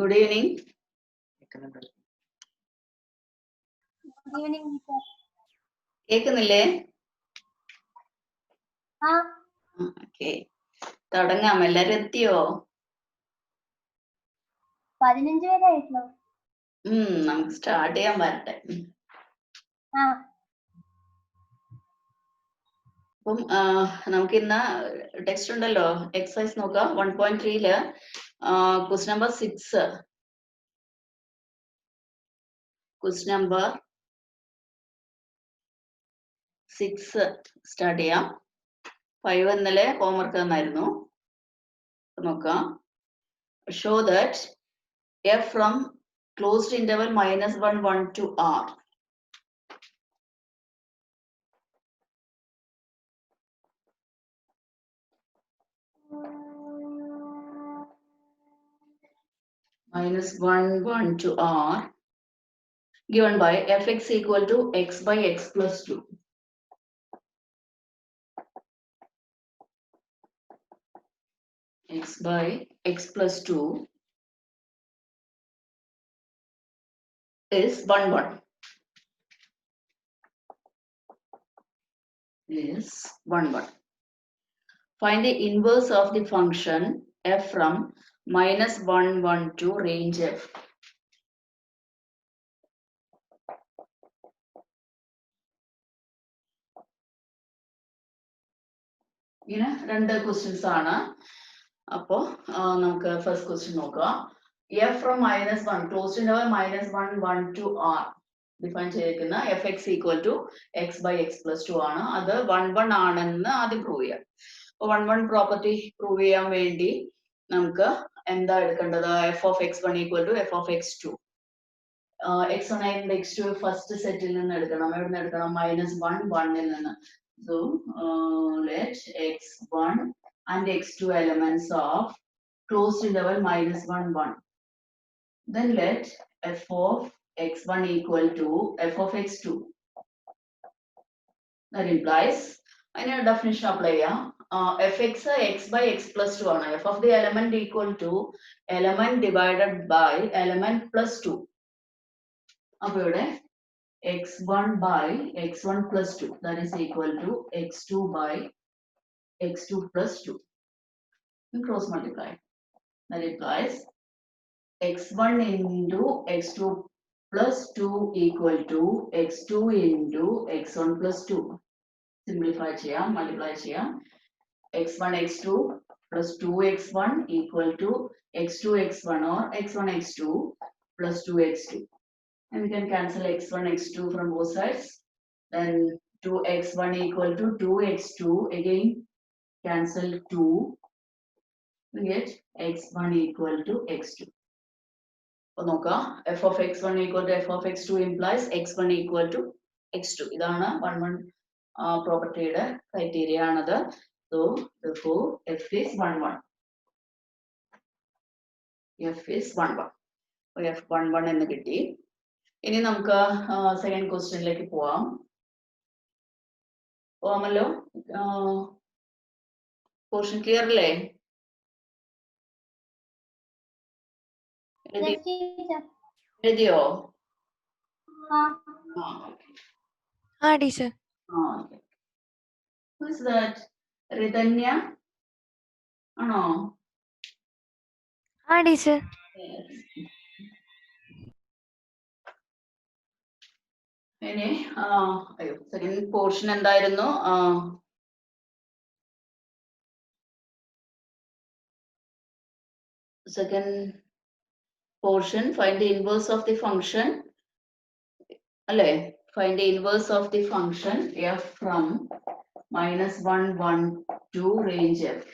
Good evening. Good evening, teacher. കേൾക്കുന്നില്ലേ? Okay, തുടങ്ങാം. എല്ലാരും എത്തിയോ? 15 വരെ ആയിട്ടുള്ളൂ. നമുക്ക് സ്റ്റാർട്ട് ചെയ്യാൻ വരട്ടെ. അപ്പം നമുക്ക് ഇന്ന് ടെക്സ്റ്റ് ഉണ്ടല്ലോ, എക്സസൈസ് നോക്കാം. 1.3 question number 6. Question number 6 start ചെയ്യാം. 5 ഇന്നലെ ഹോംവർക്ക് തന്നായിരുന്നു. നോക്കാം. Show that f from closed interval -1, 1 to r. -1, 1 to r given by fx equal to x by x plus 2. X by x plus 2 is 1, 1. Is 1, 1. Find the inverse of the function f from -1, 1 to range f. ഇങ്ങനെ രണ്ട് questions ആണ്. അപ്പോ നമുക്ക് first question നോക്കാം. f from -1 closed interval -1, 1 to r define ചെയ്തിരിക്കുന്ന fx equal to x by x plus 2 ആണ്. അത് 1, 1 ആണെന്ന് ആദ്യം പ്രൂവ് ചെയ്യാം. 1, 1 പ്രോപ്പർട്ടി പ്രൂവ് ചെയ്യാൻ വേണ്ടി നമുക്ക് എന്താ എടുക്കേണ്ടത്? f of x1 equal to f of x2. x1 and x2 first സെറ്റിൽ നിന്ന് എടുക്കണം. എവിടെ നിന്ന് എടുക്കണം? -1, 1ൽ നിന്ന്. So let x1 and x2 elements of closed interval -1, 1. Then let f of x1 equal to f of x2. That implies, അതിന് definition apply ചെയ്യാം. fx x by x plus 2 ആണ്. f of the element equal to element divided by element plus 2. അപ്പോൾ ഇവിടെ x1 by x1 plus 2 that is equal to x2 by x2 plus 2. Cross multiply. That implies x1 into x2 plus 2 equal to x2 into x1 plus 2. Simplify ചെയ്യാം, multiply ചെയ്യാം. x1 x2 plus 2x1 equal to x2 x1 or x1 x2 plus 2x2. And we can cancel x1 x2 from both sides. Then 2x1 equal to 2x2, again cancel 2. We get x1 equal to x2. അപ്പോൾ നോക്കാം, f of x1 equal to f of x2 implies x1 equal to x2. ഇതാണ് 1, 1 പ്രോപ്പർട്ടിയുടെ criteria ആണത്. So therefore f is 1, 1. f is 1, 1. അപ്പോൾ f 1, 1 എന്ന് കിട്ടി. ഇനി നമുക്ക് സെക്കൻഡ് ക്വസ്റ്റ്യനിലേക്ക് പോവാമല്ലോ. പോർഷൻ ക്ലിയർ അല്ലേ? എഴുതിയോ? ടീച്ചർ. Who is that? റിതന്യ ആണോ? ടീച്ചർ. ഇനി സെക്കൻഡ് പോർഷൻ എന്തായിരുന്നു? Second portion, find the inverse of the function. അല്ലേ? Find the inverse of the function f from -1, 1 to range f.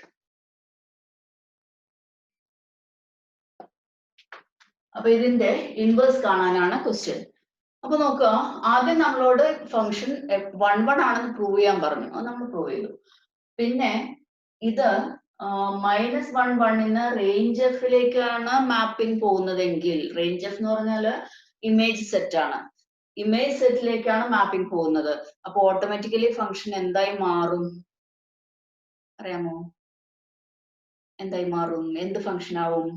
അപ്പൊ ഇതിന്റെ ഇൻവേഴ്സ് കാണാനാണ് ക്വസ്റ്റ്യൻ. അപ്പൊ നോക്കുക, ആദ്യം നമ്മളോട് ഫംഗ്ഷൻ 1, 1 ആണെന്ന് പ്രൂവ് ചെയ്യാൻ പറഞ്ഞു. അത് നമ്മൾ പ്രൂവ് ചെയ്തു. പിന്നെ ഇത് -1, 1 റേഞ്ച് എഫിലേക്കാണ് മാപ്പിംഗ് പോകുന്നതെങ്കിൽ, റേഞ്ച് എഫ് എന്ന് പറഞ്ഞാല് ഇമേജ് സെറ്റ് ആണ്. ഇമേജ് സെറ്റിലേക്കാണ് മാപ്പിംഗ് പോകുന്നത്. അപ്പൊ ഓട്ടോമാറ്റിക്കലി ഫംഗ്ഷൻ എന്തായി മാറും അറിയാമോ? എന്തായി മാറും? എന്ത് ഫംഗ്ഷൻ ആവും?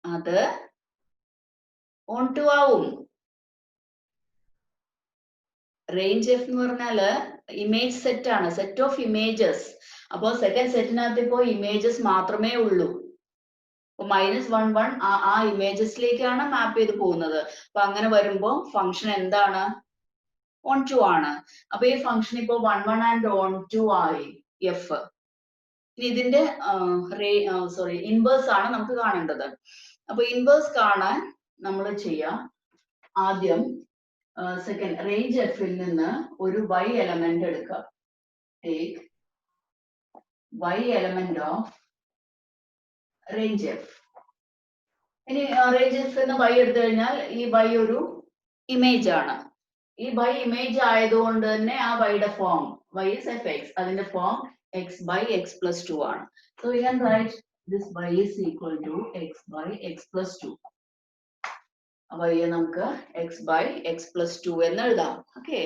അത് ഓൺ ടു ആവും. റേഞ്ച് എഫ് എന്ന് പറഞ്ഞാല് ഇമേജ് സെറ്റ് ആണ്, സെറ്റ് ഓഫ് ഇമേജസ്. അപ്പോ സെക്കൻഡ് സെറ്റിനകത്ത് ഇപ്പോ ഇമേജസ് മാത്രമേ ഉള്ളൂ. -1 ആ ഇമേജസിലേക്കാണ് മാപ്പ് ചെയ്ത് പോകുന്നത്. അപ്പൊ അങ്ങനെ വരുമ്പോ ഫംഗ്ഷൻ എന്താണ്? ഓൺ ടു ആണ്. അപ്പൊ ഈ ഫംഗ്ഷൻ ഇപ്പോ 1 ആൻഡ് ഓൺ ടു ആയി എഫ്. ഇനി ഇതിന്റെ ഇൻവേഴ്സ് ആണ് നമുക്ക് കാണേണ്ടത്. അപ്പൊ ഇൻവേഴ്സ് കാണാൻ നമ്മൾ ചെയ്യാം, ആദ്യം സെക്കൻഡ് റേഞ്ച് എഫിൽ നിന്ന് ഒരു y എലമെന്റ് എടുക്കുക. Take y element of range F. ഇനി റേഞ്ച് എഫ് എന്ന് y എടുത്തു കഴിഞ്ഞാൽ ഈ y ഒരു ഇമേജ് ആണ്. ഈ y ഇമേജ് ആയതുകൊണ്ട് തന്നെ ആ y-യുടെ ഫോം y is fx, അതിന്റെ form x by x plus 2 ആണ്. So we can write this y is equal to x by x plus 2. y നമുക്ക് x by x plus 2 എന്ന് എഴുതാം. ഓക്കെ,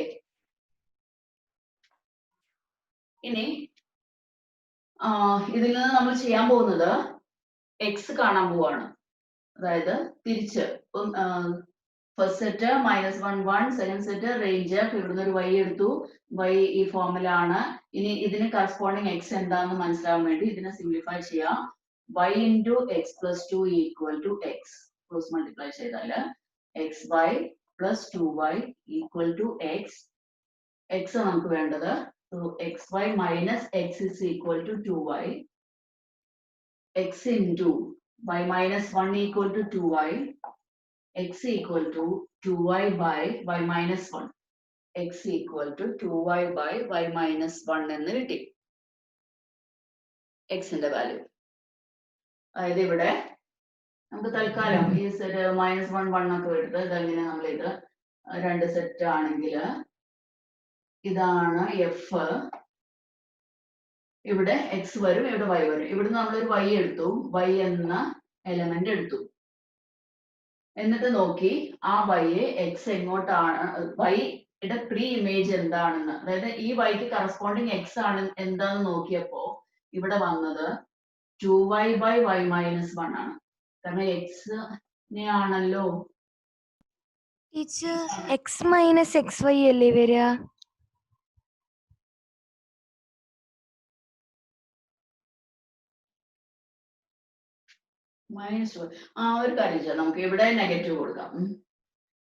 ഇനി ഇതിൽ നിന്ന് നമ്മൾ ചെയ്യാൻ പോകുന്നത് x കാണാൻ പോവാണ്. അതായത് തിരിച്ച് first set -1 1, second set range F, ഇവിടുന്ന് ഒരു y എടുത്തു, y ഈ ഫോമിലാണ്. ഇനി ഇതിന് കറസ്പോണ്ടിങ് x എന്താണെന്ന് മനസ്സിലാവാൻ വേണ്ടി ഇതിനെ സിംപ്ലിഫൈ ചെയ്യാം. y into x plus 2 equal to x. Cross multiply ചെയ്താല് xy plus 2y equal to x. x നമുക്ക് വേണ്ടത്, so xy minus x is equal to 2y. x into y minus 1 equal to 2y. x equal to 2y by y minus 1. x equal to 2y by y minus 1 എന്ന് കിട്ടി x ന്റെ value. അതായത് ഇവിടെ നമുക്ക് തൽക്കാലം ഈ set -1 1 ഒക്കെ എടുത്ത് ഇതെങ്ങനെ നമ്മൾ ഇത് രണ്ട് സെറ്റ് ആണെങ്കിൽ ഇതാണ് എഫ്. ഇവിടെ x വരും, ഇവിടെ y വരും. ഇവിടുന്ന് നമ്മളൊരു y എടുത്തു, y എന്ന എലമെന്റ് എടുത്തു. എന്നിട്ട് നോക്കി ആ y x എങ്ങോട്ടാണ്, y-യുടെ പ്രീ ഇമേജ് എന്താണെന്ന്, അതായത് ഈ y-ക്ക് കറസ്പോണ്ടിങ് x ആണ് എന്താന്ന് നോക്കിയപ്പോ ഇവിടെ വന്നത് 2y by y minus 1 ആണ്. കാരണം x ആണല്ലോ teacher x minus x y അല്ലേ വരിക? -2. ഒരു കാര്യം ചെയ്യാം, നമുക്ക് ഇവിടെ നെഗറ്റീവ് കൊടുക്കാം.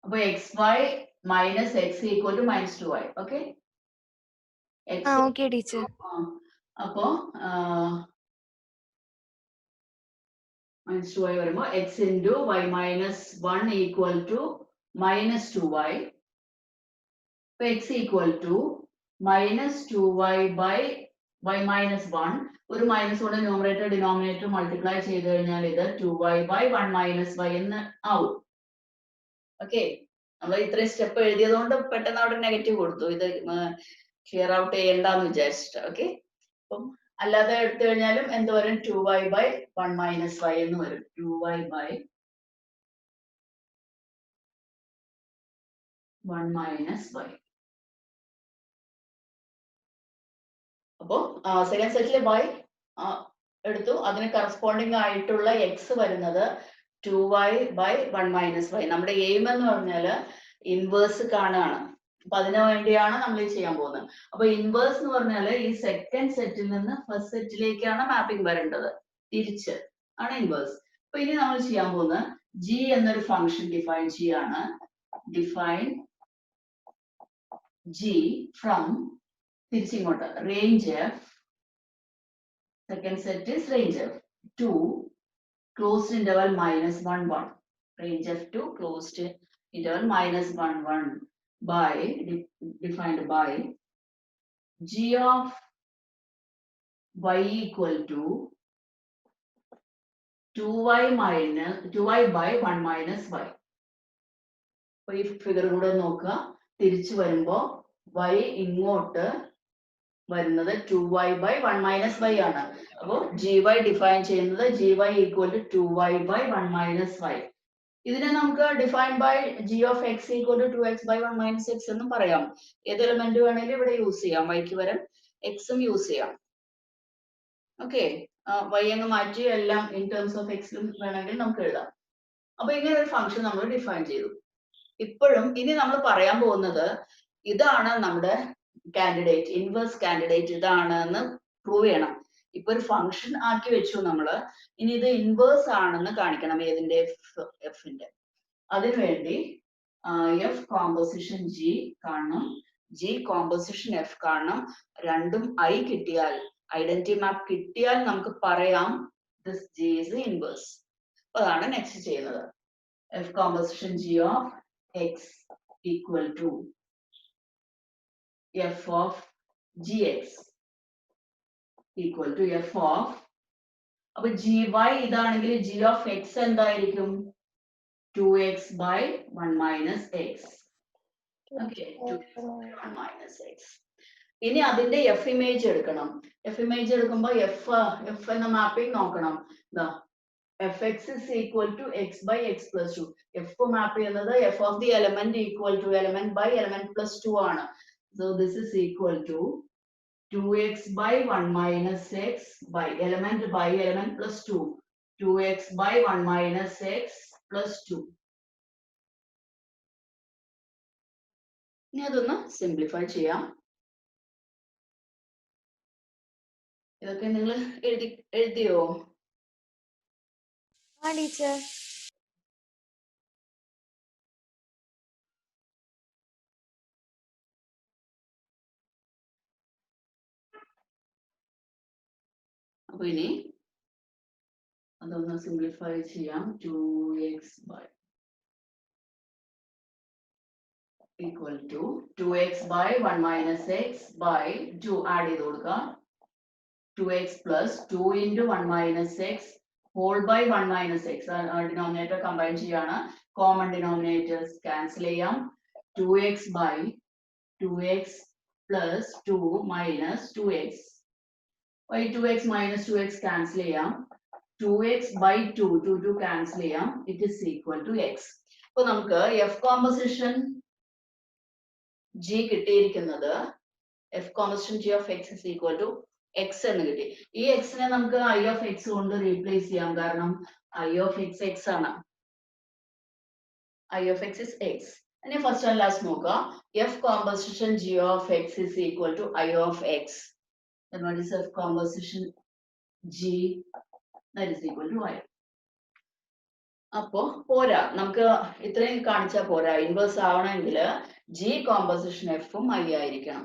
അപ്പൊ xy minus x equal to -2y. Okay, okay teacher. അപ്പോ -2y വരുമ്പോ x into y minus 1 equal to -2y. അപ്പൊ x equal to -2y by y minus 1. ഒരു മൈനസ് കൊണ്ട് ന്യൂമറേറ്റർ ഡിനോമിനേറ്റർ മൾട്ടിപ്ലൈ ചെയ്ത് കഴിഞ്ഞാൽ ഇത് 2y by 1 minus y എന്ന് ആവും. ഓക്കെ, നമ്മൾ ഇത്രയും സ്റ്റെപ്പ് എഴുതിയത് കൊണ്ട് പെട്ടെന്ന് അവിടെ നെഗറ്റീവ് കൊടുത്തു, ഇത് ക്ലിയർ ഔട്ട് ചെയ്യണ്ടെന്ന് വിചാരിച്ചിട്ട്. ഓക്കെ, അപ്പം അല്ലാതെ എടുത്തു കഴിഞ്ഞാലും എന്ത് വരും, 2y by 1 minus y എന്ന് വരും. 2y by 1 minus y. അപ്പോ സെക്കൻഡ് സെറ്റിലെ y എടുത്തു, അതിന് കറസ്പോണ്ടിങ് ആയിട്ടുള്ള x വരുന്നത് 2y by 1 minus y. നമ്മുടെ എയിം എന്ന് പറഞ്ഞാൽ ഇൻവേഴ്സ് കാണുകയാണ്. അപ്പൊ അതിനു വേണ്ടിയാണ് നമ്മൾ ഈ ചെയ്യാൻ പോകുന്നത്. അപ്പൊ ഇൻവേഴ്സ് എന്ന് പറഞ്ഞാൽ ഈ സെക്കൻഡ് സെറ്റിൽ നിന്ന് ഫസ്റ്റ് സെറ്റിലേക്കാണ് മാപ്പിംഗ് വരേണ്ടത്, തിരിച്ച് ആണ് ഇൻവേഴ്സ്. അപ്പൊ ഇനി നമ്മൾ ചെയ്യാൻ പോകുന്നത് g എന്നൊരു ഫംഗ്ഷൻ ഡിഫൈൻ ചെയ്യാണ്. ഡിഫൈൻ g ഫ്രം തിരിച്ചിങ്ങോട്ട് range f, second set is range f to closed interval -1 1. Range f to closed interval -1 1 by defined by g of y equal to 2y by 1 minus y. അപ്പൊ ഈ figure കൂടെ നോക്കുക, തിരിച്ചു വരുമ്പോ y ഇങ്ങോട്ട് വരുന്നത് 2y by 1 minus y ആണ്. അപ്പോൾ gy ഡിഫൈൻ ചെയ്യുന്നത് gy equal to 2y by 1 minus y. ഇതിനെ നമുക്ക് define by g of x equal to 2x by 1 minus x എന്നും പറയാം. ഏത് എലമെന്റ് വേണമെങ്കിലും ഇവിടെ യൂസ് ചെയ്യാം, y-ക്ക് വരം x ഉം യൂസ് ചെയ്യാം. ഓക്കെ, y അങ്ങ് മാറ്റി എല്ലാം ഇൻ ടേംസ് ഓഫ് x വേണമെങ്കിൽ നമുക്ക് എഴുതാം. അപ്പൊ ഇങ്ങനെ ഒരു ഫംഗ്ഷൻ നമ്മൾ ഡിഫൈൻ ചെയ്തു. ഇപ്പോഴും ഇനി നമ്മൾ പറയാൻ പോകുന്നത് ഇതാണ് നമ്മുടെ കാൻഡിഡേറ്റ്, ഇൻവേഴ്സ് കാൻഡിഡേറ്റ് ഇതാണ് എന്ന് പ്രൂവ് ചെയ്യണം. ഇപ്പൊ ഒരു ഫംഗ്ഷൻ ആക്കി വെച്ചു നമ്മള്. ഇനി ഇത് ഇൻവേഴ്സ് ആണെന്ന് കാണിക്കണം ഏതിന്റെ, എഫിന്റെ. അതിനുവേണ്ടി എഫ് കോമ്പോസിഷൻ ജി കാണണം, ജി കോമ്പോസിഷൻ എഫ് കാണണം. രണ്ടും ഐ കിട്ടിയാൽ, ഐഡന്റിറ്റി മാപ്പ് കിട്ടിയാൽ നമുക്ക് പറയാം ദിസ് ജി ഈസ് ഇൻവേഴ്സ്. അപ്പൊ അതാണ് നെക്സ്റ്റ് ചെയ്യുന്നത്. F composition g of x equal to f of g x equal to f of, അപ്പൊ ജി വൈ ഇതാണെങ്കിൽ ജി ഓഫ് എക്സ് എന്തായിരിക്കും? 2x by 1 minus x. Okay, 2x by 1 minus x. ഇനി അതിന്റെ F image എടുക്കണം. F image എടുക്കുമ്പോ F എന്ന mapping നോക്കണം. F X is equal to X by X plus two. F map ചെയ്യുന്നത് F of the element equal to element by element plus two ആണ്. So this is equal to 2x by 1 minus x by element plus 2. 2x by 1 minus x plus 2. ഇനി അതൊന്ന് simplify ചെയ്യാം. ഇതൊക്കെ നിങ്ങൾ എഴുതിയോ? ആ teacher. അപ്പൊ ഇനി അതൊന്ന് സിംപ്ലിഫൈ ചെയ്യാം. 2x by equal to 2x by 1 minus x by 2 add ചെയ്ത് കൊടുക്കുക. 2x plus 2 into 1 minus x whole by 1 minus x. Denominator combine ചെയ്യാണ്. കോമൺ ഡിനോമിനേറ്റേഴ്സ് ക്യാൻസൽ ചെയ്യാം. 2x by 2x plus 2 minus 2x. By 2x minus 2x cancel ചെയ്യാം. 2x by 2, 2 cancel ചെയ്യാം. It is equal to x. അപ്പൊ നമുക്ക് f composition g കിട്ടിയിരിക്കുന്നത് f composition g of x is equal to x എന്ന് കിട്ടി. ഈ എക്സിനെ നമുക്ക് ഐ ഓഫ് എക്സ് കൊണ്ട് റീപ്ലേസ് ചെയ്യാം. കാരണം ഐ ഓഫ് എക്സ് എക്സ് ആണ്. I of x is x. ഇനി ഫസ്റ്റ് ആൻഡ് ലാസ്റ്റ് നോക്കുക. F composition g of x is equal to I of x. Then what is F composition G? That is equal to I. അപ്പോ പോരാ, നമുക്ക് ഇത്രയും കാണിച്ചാൽ പോരാ. Inverse ആവണമെങ്കിൽ G composition എഫും ഐ ആയിരിക്കണം.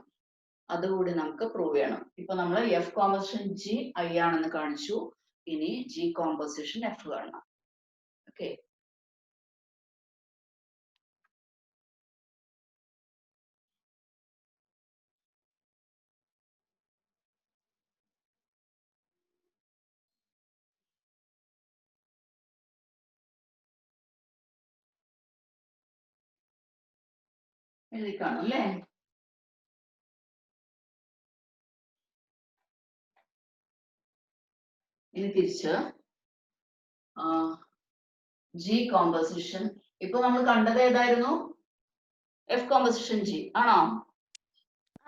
അതുകൂടി നമുക്ക് പ്രൂവ് ചെയ്യണം. ഇപ്പൊ നമ്മൾ എഫ് കോമ്പോസിഷൻ ജി ഐ ആണെന്ന് കാണിച്ചു. ഇനി ജി കോമ്പോസിഷൻ എഫ് കാണണം. ഓക്കെ, എഴുതി കാണും അല്ലേ? ഇനി തിരിച്ച് ജി കോമ്പോസിഷൻ, ഇപ്പൊ നമ്മൾ കണ്ടത് ഏതായിരുന്നു? എഫ് കോമ്പോസിഷൻ ജി ആണോ?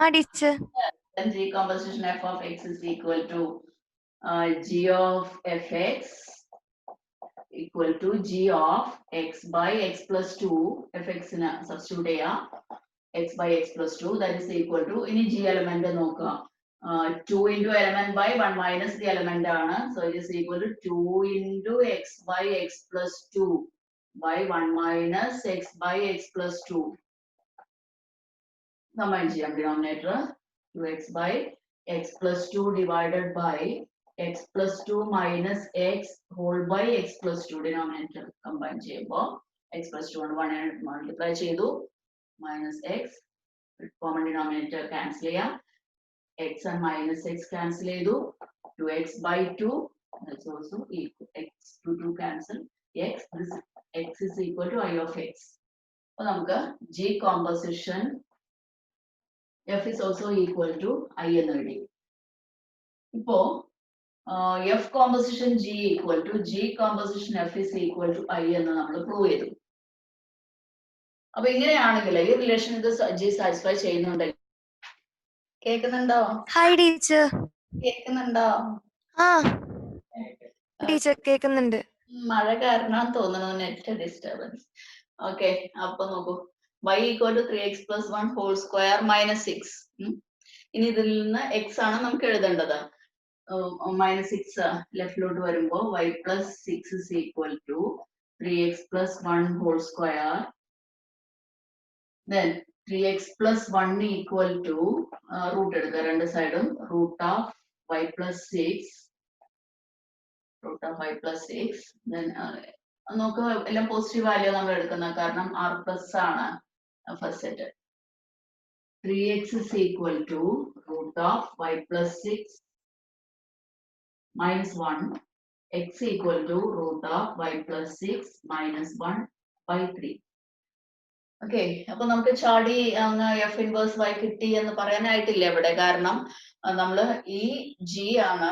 ആ teacher. Then G composition f of x is equal to g of fx equal to g of x by x plus 2. fx in substitute ചെയ്യാം. x by x plus 2, that is equal to, ഇനി g element നോക്കുക. 2 into element by 1 minus the element ആണ്. So it is equal to 2 into x by x plus 2 by 1 minus x by x plus 2. Combine ചെയ്യാം denominator. 2x by x plus 2 divided by x plus 2 minus x whole by x plus 2 denominator combine ചെയ്യുമ്പോൾ x plus 2 കൊണ്ട് 1 multiply ചെയ്തു, minus x common denominator cancel ചെയ്യാം, x and minus x cancel ചെയ്തു, 2x by 2 that's also equal, x to 2 cancel, this x is equal to I of x. അപ്പോൾ നമുക്ക് G composition F is also equal to I എന്ന് എഴുതി. ഇപ്പോ F composition G equal to G composition F is equal to I എന്ന് നമ്മൾ prove ചെയ്തു. അപ്പൊ ഇങ്ങനെയാണെങ്കിൽ ഈ റിലേഷൻ ഇത് G സാറ്റിസ്ഫൈ ചെയ്യുന്നുണ്ടെങ്കിൽ, കേൾക്കുന്നുണ്ടോ? Hi teacher. കേൾക്കുന്നുണ്ടോ? ആ ടീച്ചർ കേൾക്കുന്നുണ്ട്. മഴ കാരണം തോന്നുന്നു നെറ്റ് ഡിസ്റ്റർബൻസ്. ഓക്കെ, അപ്പൊ നോക്കൂ, y equal to 3x plus 1 whole square minus 6. ഇനി ഇതിൽ നിന്ന് x ആണ് നമുക്ക് എഴുതേണ്ടത്. -6 ലെഫ്റ്റിലോട്ട് വരുമ്പോ y plus 6 is equal to 3x plus 1 whole square. Then 3x plus 1 equal to root എടുക്കുക രണ്ട് സൈഡും root of y plus 6. Root of y plus 6. Then നമുക്ക് എല്ലാം പോസിറ്റീവ് വാല്യൂ നമ്മൾ എടുക്കുന്നത് കാരണം r plus ആണ് first set. 3x is equal to root of y plus 6 minus 1. X equal to root of y plus 6 minus 1 by 3. Okay, അപ്പൊ നമുക്ക് ചാടി അങ്ങ് എഫ് ഇൻവേഴ്സ് y കിട്ടി എന്ന് പറയാനായിട്ടില്ല ഇവിടെ. കാരണം നമ്മള് ഈ g ആണ്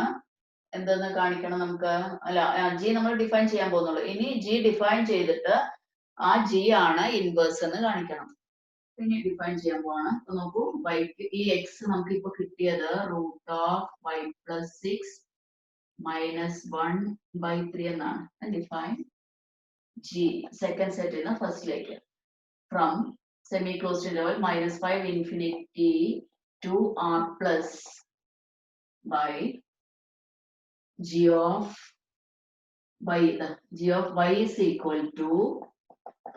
എന്തെന്ന് കാണിക്കണം നമുക്ക്. അല്ല, g നമ്മൾ ഡിഫൈൻ ചെയ്യാൻ പോകുന്നുള്ളൂ. ഇനി g ഡിഫൈൻ ചെയ്തിട്ട് ആ g ആണ് ഇൻവേഴ്സ് എന്ന് കാണിക്കണം. ഇനി ഡിഫൈൻ ചെയ്യാൻ പോവാണ്. അപ്പൊ നോക്കൂ, y ഈ x നമുക്ക് ഇപ്പൊ കിട്ടിയത് root of y plus 6 minus 1 by 3 എന്നാണ്. ഡിഫൈൻ g സെക്കൻഡ് സെറ്റിന് ഫസ്റ്റിലേക്ക് from semi closed interval -5 infinity to r plus by g of y is equal to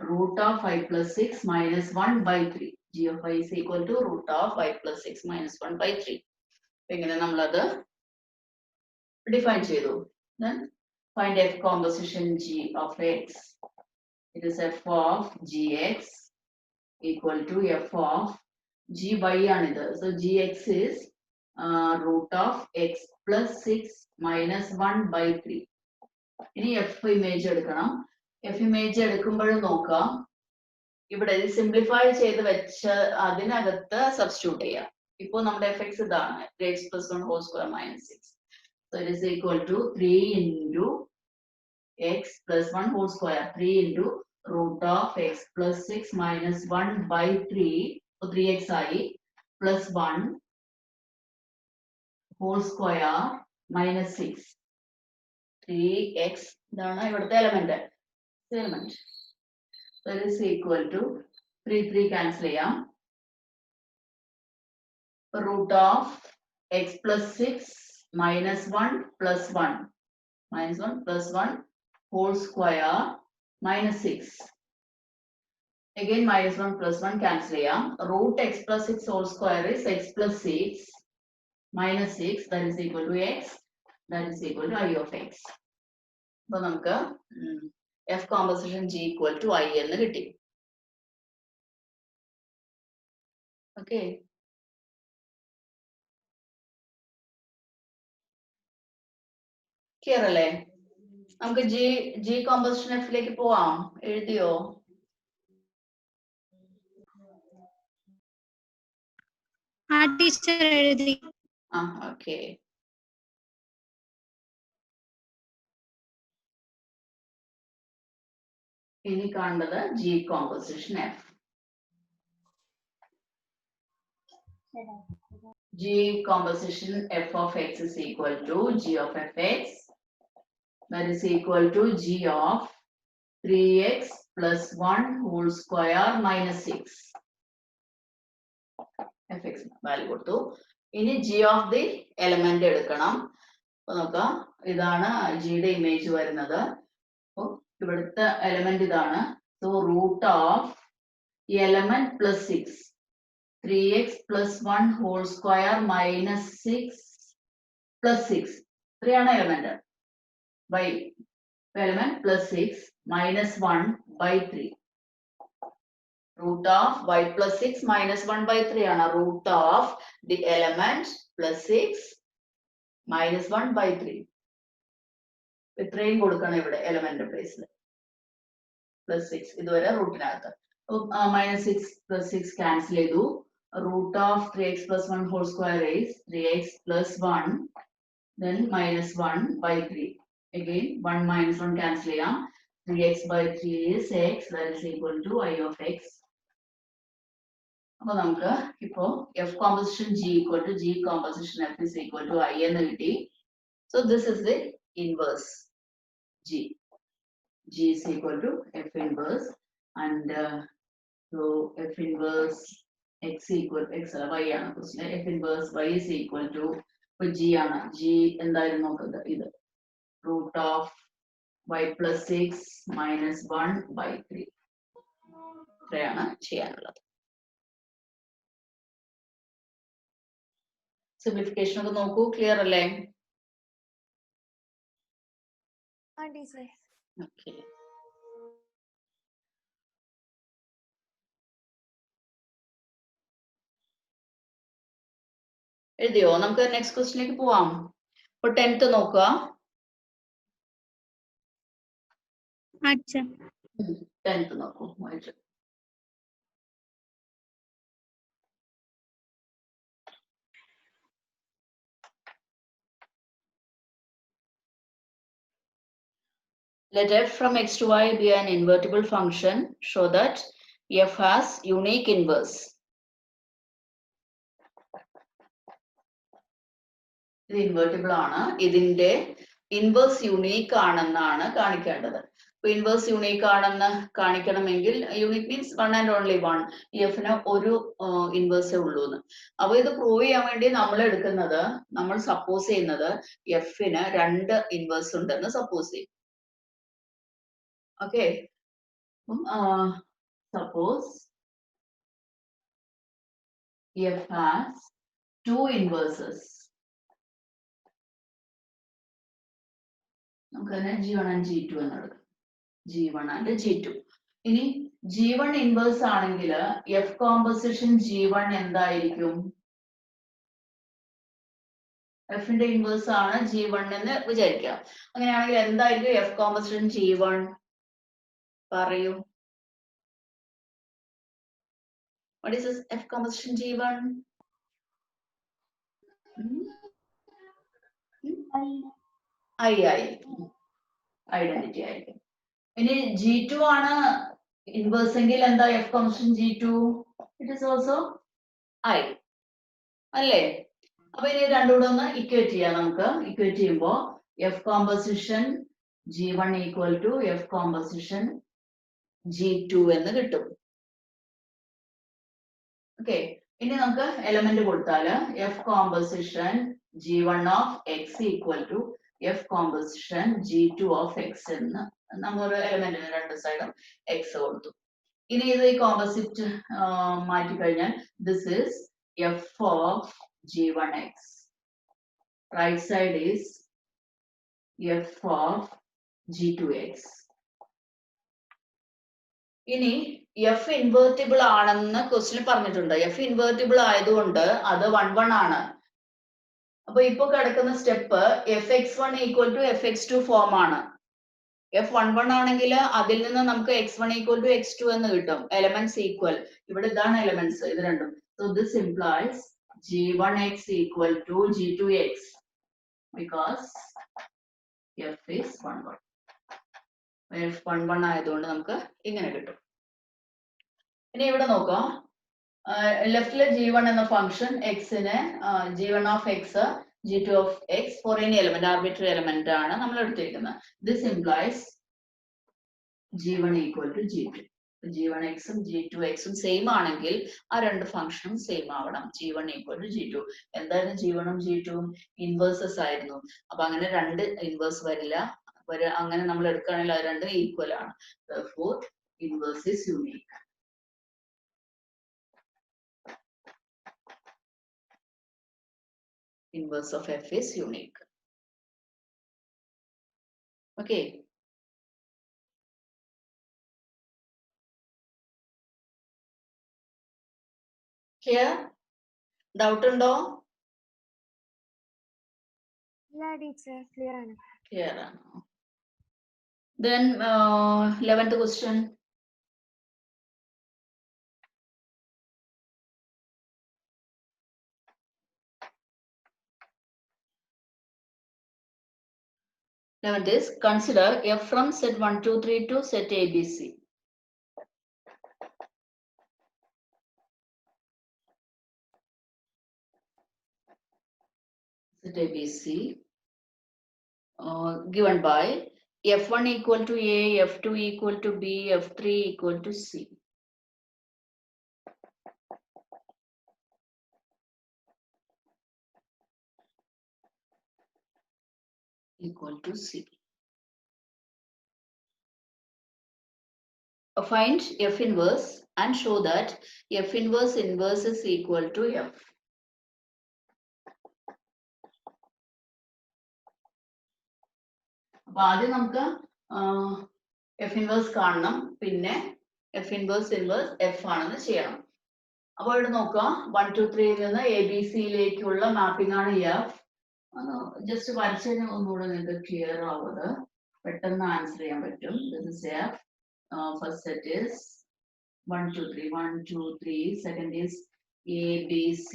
root of y plus 6 minus 1 by 3. g of y is equal to root of y plus 6 minus 1 by 3. ഇങ്ങനെ നമ്മളത് define ചെയ്തു. Then find f composition g of x. It is f of gx equal to f of gy ആണിത്. So gx is root of x plus 6 minus 1 by 3. ഇനി F image എടുക്കണം. F image എടുക്കുമ്പോഴും നോക്കാം, ഇവിടെ simplify ചെയ്ത് വെച്ച് അതിനകത്ത് substitute ചെയ്യാം. ഇപ്പൊ നമ്മുടെ എഫ് എക്സ് ഇതാണ്, x plus 1 whole square minus 6. So it is equal to 3 into x plus 1 whole square, 3 into root of x plus 6 minus 1 by 3. So 3x ആയി plus 1 whole square minus 6. 3x ഇതാണ് ഇവിടുത്തെ element. So it is equal to 3 cancel ചെയ്യാം. Root of x plus 6 minus 1 plus 1 plus 1 whole square minus 6. Again minus 1 plus 1 cancel ചെയ്യാം. Root x plus 6 whole square is x plus 6 minus 6, that is equal to x, that is equal to I of x. അപ്പൊ നമുക്ക് f composition g equal to I എന്ന് കിട്ടി. Okay, clear അല്ലേ? നമുക്ക് g composition f ലേക്ക് പോവാം. എഴുതിയോ? Teacher എഴുതി. Okay. ഇനി കാണേണ്ടത് g composition f. G composition f of x is equal to g of fx, that is equal to g of 3x plus 1 whole square minus 6. fx value കൊടുത്തു. ഇനി g of the element എടുക്കണം. അപ്പൊ നോക്കാം, ഇതാണ് g യുടെ image വരുന്നത്. അപ്പൊ ഇവിടുത്തെ എലമെന്റ് ഇതാണ്. So root of element plus 6, 3x plus 1 whole square minus 6 plus 6. 3 ആണ് element. by element plus 6 minus 1 by 3. Root of y plus 6 minus 1 by 3 ആണ് root of the element plus 6 minus 1 by 3. ഇത്രയും കൊടുക്കണം ഇവിടെ element പ്ലേസിൽ. Plus 6 ഇതുവരെ റൂട്ടിനകത്ത്. -6 plus 6 cancel ചെയ്തു. Root of 3x plus 1 whole square is 3x plus 1, then minus 1 by 3. Again 1 minus 1 cancel ചെയ്യാം. 3x by 3 is x, that is equal to I of x. അപ്പൊ നമുക്ക് ഇപ്പോ f composition g equal to g composition f is equal to I എന്ന് കിട്ടി. So this is the inverse g. G is equal to F inverse, and so F inverse X equal X Y ആണ് question. F inverse Y is equal to G ആണ്. G എന്തായാലും നോക്കുന്നത് ഇത് root of y plus 6 minus 1 by 3. ഇത്രയാണ് ചെയ്യാനുള്ളത്. Simplification ഒക്കെ നോക്കൂ, clear അല്ലേ? ആ ടീച്ചർ. ഓക്കെ. എഴുതിയോ? നമുക്ക് നെക്സ്റ്റ് ക്വസ്റ്റിലേക്ക് പോവാം. ഇപ്പൊ 10th നോക്കുക. 10th നോക്കൂ. വായിച്ചു. Let f from x to y be an invertible function. Show that f has unique inverse. ഇത് ഇൻവേർട്ടിബിൾ ആണ്. ഇതിന്റെ ഇൻവേഴ്സ് യൂണീക്ക് ആണെന്നാണ് കാണിക്കേണ്ടത്. ഇപ്പൊ ഇൻവേഴ്സ് യൂണീക്ക് ആണെന്ന് കാണിക്കണമെങ്കിൽ unique means one and only one. എഫിന് ഒരു ഇൻവേഴ്സേ ഉള്ളൂ എന്ന്. അപ്പൊ ഇത് പ്രൂവ് ചെയ്യാൻ വേണ്ടി നമ്മൾ സപ്പോസ് ചെയ്യുന്നത് എഫിന് 2 ഇൻവേഴ്സ് ഉണ്ടെന്ന് സപ്പോസ് ചെയ്യും. Okay. Suppose F has 2 inverses. നമുക്ക് തന്നെ G1 and G2 എന്ന് എടുക്കാം. G1 and G2. ഇനി G1 ഇൻവേഴ്സ് ആണെങ്കിൽ എഫ് കോമ്പോസിഷൻ G1 എന്തായിരിക്കും? എഫിന്റെ ഇൻവേഴ്സ് ആണ് G1 എന്ന് വിചാരിക്കാം. അങ്ങനെയാണെങ്കിൽ എന്തായിരിക്കും എഫ് കോമ്പോസിഷൻ G1? പറയൂ. What is this F composition G1? I identity ആയിരിക്കും. ഇനി G2 ആണ് ഇൻവേഴ്സ് എങ്കിൽ എന്താ F composition G2? It is also I അല്ലേ? അപ്പൊ ഇനി രണ്ടും കൂടെ ഒന്ന് ഇക്വേറ്റ് ചെയ്യാം. നമുക്ക് ഇക്വേറ്റ് ചെയ്യുമ്പോൾ f composition G1 equal to f composition G2 എന്ന് കിട്ടും. ഓക്കെ. ഇനി നമുക്ക് എലമെന്റ് കൊടുത്താല് f composition G1 of x equal to f composition G2 of x എന്ന് നമ്മളൊരു എലമെന്റിന് രണ്ട് സൈഡും എക്സ് കൊടുത്തു. ഇനി ഇത് ഈ കോമ്പോസിറ്റ് മാറ്റിക്കഴിഞ്ഞാൽ this is F of G1x. Right side is F of G2x. ഇനി എഫ് ഇൻവേർട്ടിബിൾ ആണെന്ന് ക്വസ്റ്റ്യൻ പറഞ്ഞിട്ടുണ്ട്. എഫ് ഇൻവേർട്ടിബിൾ ആയതുകൊണ്ട് അത് 1 1 ആണ്. അപ്പൊ ഇപ്പൊ കിടക്കുന്ന step F X one equal to F X two form ആണ്. എഫ് 1 1 ആണെങ്കിൽ അതിൽ നിന്ന് നമുക്ക് x1 ഈക്വൽ ടു x2 എന്ന് കിട്ടും. Elements equal. ഇവിടെ ഇതാണ് എലമെന്റ്സ് ഇത് രണ്ടും. So this implies G1x equal to G2x because f is 1 1. f 1 1 ആയതുകൊണ്ട് നമുക്ക് ഇങ്ങനെ കിട്ടും. ഇനി ഇവിടെ നോക്കാം. ലെഫ്റ്റിലെ G1 എന്ന ഫംഗ്ഷൻ എക്സിന് G1 of X G2 of X for any element arbitrary element ആണ് നമ്മൾ എടുത്തിരിക്കുന്നത്. This implies G1 equal to G2. G1x ഉം G2x ഉം സെയിം ആണെങ്കിൽ ആ രണ്ട് ഫംഗ്ഷനും സെയിം ആവണം. G1 equal to G2. എന്തായാലും G1 ഉം G2 ഉം ഇൻവേഴ്സസ് ആയിരുന്നു. അപ്പൊ അങ്ങനെ രണ്ട് ഇൻവേഴ്സ് വരില്ല. അങ്ങനെ നമ്മൾ എടുക്കുകയാണെങ്കിൽ അത് രണ്ടും ഈക്വൽ ആണ്. Therefore, inverse is unique. Inverse of f is unique. Okay. Clear? Doubt ഉണ്ടോ? ഇല്ല ടീച്ചർ, ക്ലിയർ ആണ്. Clear ആണ്. Then 11th question. This consider f from set 1 2 3 to set ABC. Set ABC given by F1 equal to A, F2 equal to B, F3 equal to C. Equal to C. Find F inverse and show that F inverse is equal to F. അപ്പൊ ആദ്യം നമുക്ക് F inverse കാണണം, പിന്നെ F inverse F ആണെന്ന് ചെയ്യണം. അപ്പോൾ ഇവിടെ നോക്കുക 1 2 3 നിന്ന് ABCയിലേക്കുള്ള മാപ്പിംഗ് ആണ് F. ജസ്റ്റ് വരച്ചു കഴിഞ്ഞാൽ ഒന്നുകൂടെ നിങ്ങൾക്ക് ക്ലിയർ ആവുന്നത്, പെട്ടെന്ന് ആൻസർ ചെയ്യാൻ പറ്റും. This is F. First set is 1 2 3 1 2 3. Second is ABC.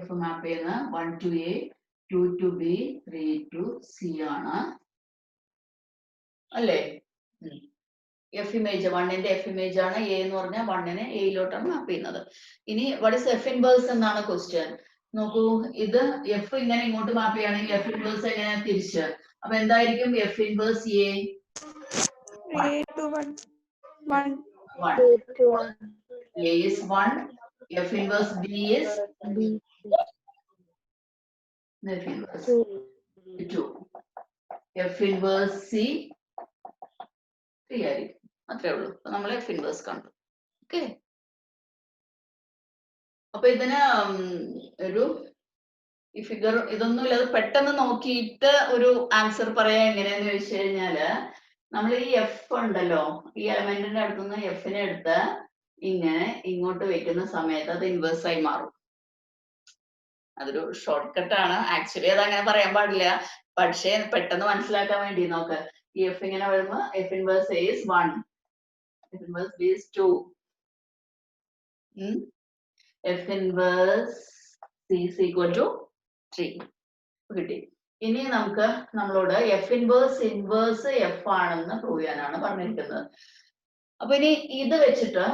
F മാപ്പ് ചെയ്യുന്ന 1 to A, 2 to B, 3 to C ആണ് അല്ലേ? F image 1ന്റെ F image ആണ് A എന്ന് പറഞ്ഞാൽ 1നെ Aയിലോട്ടാണ് മാപ്പ് ചെയ്യുന്നത്. ഇനി what is F inverse എന്നാണ് ക്വസ്റ്റ്യൻ. നോക്കൂ, ഇത് F ഇങ്ങനെ ഇങ്ങോട്ട് മാപ്പ് ചെയ്യുകയാണെങ്കിൽ F inverse എങ്ങനെ തിരിച്ച്, അപ്പൊ എന്തായിരിക്കും F inverse A? 3 to 1. 1. 1. A is 1. F inverse B is F inverse 2. F inverse C 3 ആയിരിക്കും. അത്രേ ഉള്ളൂ. അപ്പൊ നമ്മൾ F inverse കണ്ടു. ഓക്കെ, അപ്പൊ ഇതിന് ഒരു ഈ ഫിഗർ ഇതൊന്നുമില്ല, അത് പെട്ടെന്ന് നോക്കിയിട്ട് ഒരു ആൻസർ പറയാൻ എങ്ങനെയാന്ന് ചോദിച്ചു കഴിഞ്ഞാല്, നമ്മൾ ഈ F ഉണ്ടല്ലോ, ഈ എലമെന്റിന്റെ അടുത്തുനിന്ന് F-നെ എടുത്ത് ഇങ്ങനെ ഇങ്ങോട്ട് വെക്കുന്ന സമയത്ത് അത് ഇൻവേഴ്സ് ആയി മാറും. അതൊരു ഷോർട്ട് കട്ടാണ്. ആക്ച്വലി അത് അങ്ങനെ പറയാൻ പാടില്ല, പക്ഷേ പെട്ടെന്ന് മനസ്സിലാക്കാൻ വേണ്ടി നോക്ക്. ഈ F ഇങ്ങനെ വരുമ്പോ F inverse A is 1, F inverse B is 2, F inverse C is equal to 3 കിട്ടി. ഇനി നമുക്ക് നമ്മളോട് F inverse F ആണെന്ന് പ്രൂവ് ചെയ്യാനാണ് പറഞ്ഞിരിക്കുന്നത്. അപ്പൊ ഇനി ഇത് വെച്ചിട്ട്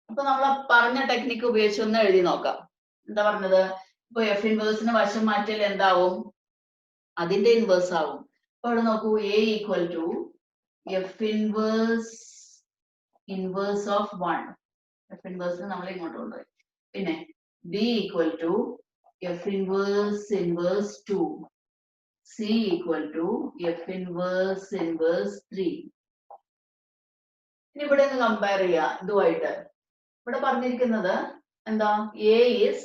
അപ്പൊ നമ്മൾ പറഞ്ഞ ടെക്നിക്ക് ഉപയോഗിച്ച് ഒന്ന് എഴുതി നോക്കാം. എന്താ പറഞ്ഞത്? ഇപ്പൊ F inverse വശം മാറ്റിയാൽ എന്താവും? അതിന്റെ ഇൻവേഴ്സ് ആവും. അപ്പൊ ഇവിടെ നോക്കൂ, A equal to F inverse of 1. F inverse നമ്മൾ ഇങ്ങോട്ട് കൊണ്ടുപോയി. പിന്നെ B equal to F inverse 2. C equal to F inverse 3. ഇനി ഇവിടെ ഒന്ന് കമ്പയർ ചെയ്യാം ഇതുമായിട്ട്. ഇവിടെ പറഞ്ഞിരിക്കുന്നത് എന്താ? A is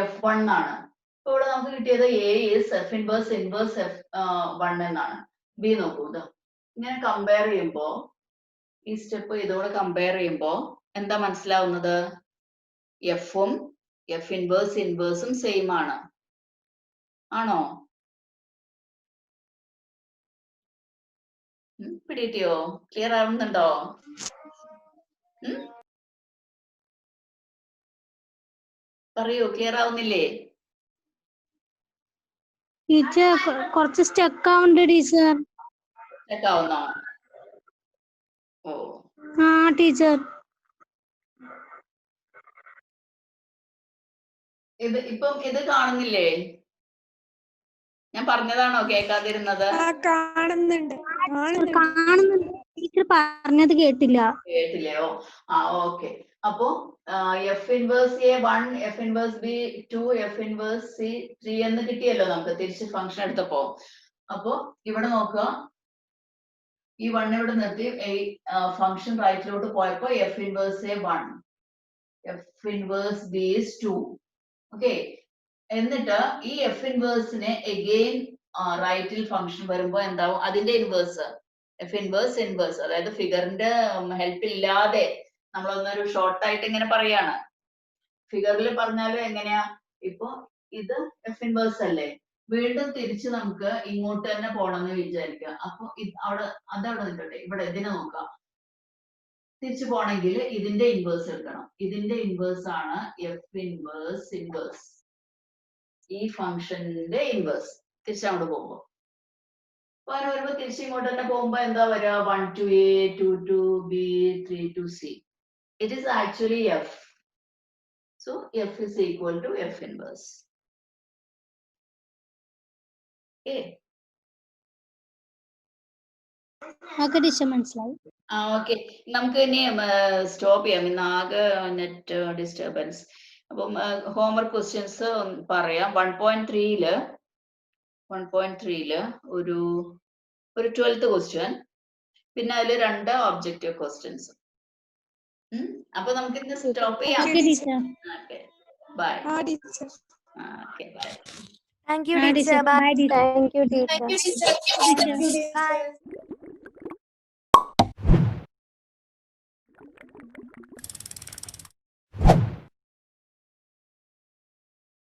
F1 ആണ്. അപ്പൊ ഇവിടെ നമുക്ക് കിട്ടിയത് A is F inverse F1 എന്നാണ്. B നോക്കൂ, ഇതാ ഇങ്ങനെ കമ്പയർ ചെയ്യുമ്പോ, ഈ സ്റ്റെപ്പ് ഇതോടെ കമ്പയർ ചെയ്യുമ്പോ എന്താ മനസ്സിലാവുന്നത്? F-ഉം F inverse സെയിം ആണ്. ആണോ? പിടികിട്ടിയോ? ക്ലിയർ ആവുന്നുണ്ടോ? പറയൂ, ക്ലിയർ ആവുന്നില്ലേ? ടീച്ചർ കുറച്ച് സ്റ്റക്ക് ആവുന്നുണ്ട് ടീച്ചർ. സ്റ്റക്ക് ആവുന്നോ? ഓ ആ ടീച്ചർ. ഇപ്പം ഇത് കാണുന്നില്ലേ? ഞാൻ പറഞ്ഞതാണോ കേൾക്കാതിരുന്നത്? കാണുന്നുണ്ട്. ടീച്ചർ പറഞ്ഞത് കേട്ടില്ല. കേട്ടില്ലയോ? ആ ഓക്കെ. അപ്പോ F inverse A 1, F inverse B 2, F inverse C 3 എന്ന് കിട്ടിയല്ലോ നമുക്ക് തിരിച്ച് ഫംഗ്ഷൻ എടുത്തപ്പോ. അപ്പോ ഇവിടെ നോക്കുക, ഈ 1 ഇവിടെ നിർത്തി ഫംഗ്ഷൻ റൈറ്റിലോട്ട് പോയപ്പോ F inverse A 1, F inverse B is 2. Okay, എന്നിട്ട് ഈ F inverse-നെ അഗെയിൻ റൈറ്റിൽ ഫംഗ്ഷൻ വരുമ്പോ എന്താവും? അതിന്റെ ഇൻവേഴ്സ് F inverse അതായത് ഫിഗറിന്റെ ഹെൽപ്പ് ഇല്ലാതെ നമ്മളൊന്നൊരു ഷോർട്ട് ആയിട്ട് ഇങ്ങനെ പറയാണ്. ഫിഗറിൽ പറഞ്ഞാലും എങ്ങനെയാ? ഇപ്പൊ ഇത് F inverse അല്ലേ, വീണ്ടും തിരിച്ച് നമുക്ക് ഇങ്ങോട്ട് തന്നെ പോണെന്ന് വിചാരിക്കുക. അപ്പൊ അതവിടെ നിൽക്കട്ടെ, ഇവിടെ ഇതിനെ നോക്കാം. തിരിച്ചു പോണെങ്കിൽ ഇതിന്റെ ഇൻവേഴ്സ് എടുക്കണം. ഇതിന്റെ ഇൻവേഴ്സ് ആണ് F inverse, ഈ ഫംഗ്ഷന്റെ ഇൻവേഴ്സ് തിരിച്ചങ്ങോട്ട് പോകുമ്പോ. അപ്പൊ അങ്ങനെ വരുമ്പോ തിരിച്ച് ഇങ്ങോട്ട് തന്നെ പോകുമ്പോ എന്താ വരിക? 1 to A, 2 to B, 3 to C. It is actually F. So F is equal to F inverse. Okay. Okay teacher മനസ്സിലായി. ഓക്കെ, നമുക്ക് ഇനി സ്റ്റോപ്പ് ചെയ്യാം. ഇന്ന് ആകെ നെറ്റ് ഡിസ്റ്റർബൻസ്. അപ്പം ഹോംവർക്ക് ക്വസ്റ്റ്യൻസ് പറയാം. 1.3-ല് ഒരു 12th ക്വസ്റ്റ്യൻ, പിന്നെ അതിൽ 2 ഒബ്ജക്റ്റീവ് ക്വസ്റ്റ്യൻസ്. അപ്പൊ നമുക്ക് ഇന്ന് സ്റ്റോപ്പ് ചെയ്യാം. Okay teacher. Okay, bye. ആ teacher. Okay, bye. Thank you, ആ teacher. Teacher. Bye. Bye teacher. Thank you teacher. Teacher. Bye.